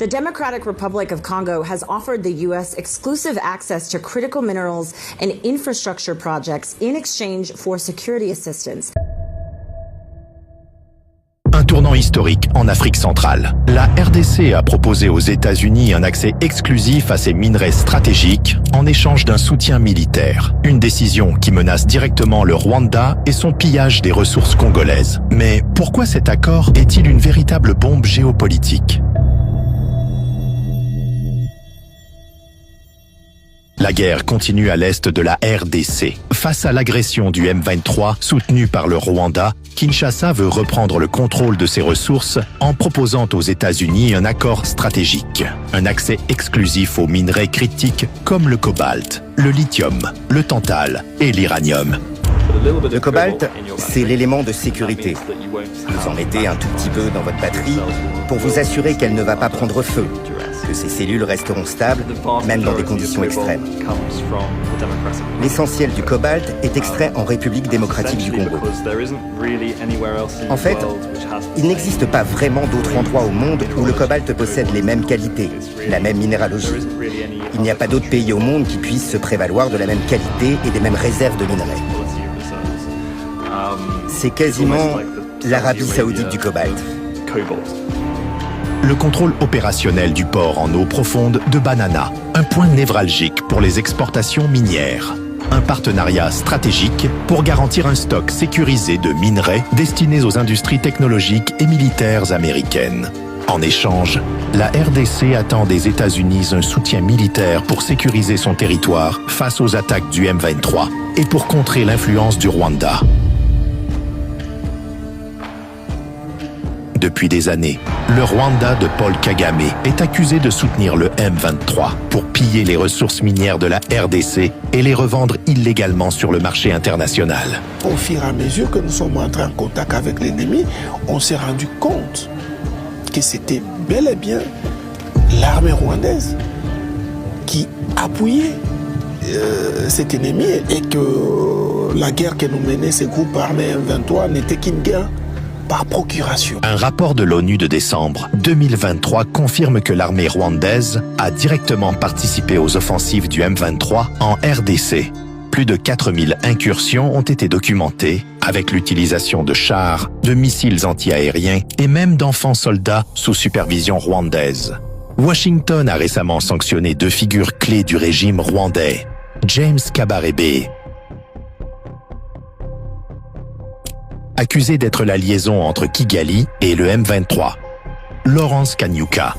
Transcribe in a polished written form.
The Democratic Republic of Congo has offered the U.S. exclusive access to critical minerals and infrastructure projects in exchange for security assistance. Un tournant historique en Afrique centrale. La RDC a proposé aux États-Unis un accès exclusif à ces minerais stratégiques en échange d'un soutien militaire. Une décision qui menace directement le Rwanda et son pillage des ressources congolaises. Mais pourquoi cet accord est-il une véritable bombe géopolitique ? La guerre continue à l'est de la RDC. Face à l'agression du M23 soutenue par le Rwanda, Kinshasa veut reprendre le contrôle de ses ressources en proposant aux États-Unis un accord stratégique. Un accès exclusif aux minerais critiques comme le cobalt, le lithium, le tantal et l'uranium. Le cobalt, c'est l'élément de sécurité. Vous en mettez un tout petit peu dans votre batterie pour vous assurer qu'elle ne va pas prendre feu, que ces cellules resteront stables, même dans des conditions extrêmes. L'essentiel du cobalt est extrait en République démocratique du Congo. En fait, il n'existe pas vraiment d'autre endroit au monde où le cobalt possède les mêmes qualités, la même minéralogie. Il n'y a pas d'autre pays au monde qui puisse se prévaloir de la même qualité et des mêmes réserves de minerais. C'est quasiment l'Arabie saoudite du cobalt. Le contrôle opérationnel du port en eau profonde de Banana, un point névralgique pour les exportations minières. Un partenariat stratégique pour garantir un stock sécurisé de minerais destinés aux industries technologiques et militaires américaines. En échange, la RDC attend des États-Unis un soutien militaire pour sécuriser son territoire face aux attaques du M23 et pour contrer l'influence du Rwanda. Depuis des années, le Rwanda de Paul Kagame est accusé de soutenir le M23 pour piller les ressources minières de la RDC et les revendre illégalement sur le marché international. Au fur et à mesure que nous sommes entrés en contact avec l'ennemi, on s'est rendu compte que c'était bel et bien l'armée rwandaise qui appuyait cet ennemi et que la guerre que nous menaient ces groupes armés M23 n'était qu'une guerre par procuration. Un rapport de l'ONU de décembre 2023 confirme que l'armée rwandaise a directement participé aux offensives du M23 en RDC. Plus de 4000 incursions ont été documentées avec l'utilisation de chars, de missiles antiaériens et même d'enfants soldats sous supervision rwandaise. Washington a récemment sanctionné 2 figures clés du régime rwandais, James Kabarebe, accusé d'être la liaison entre Kigali et le M23, Lawrence Kanyuka,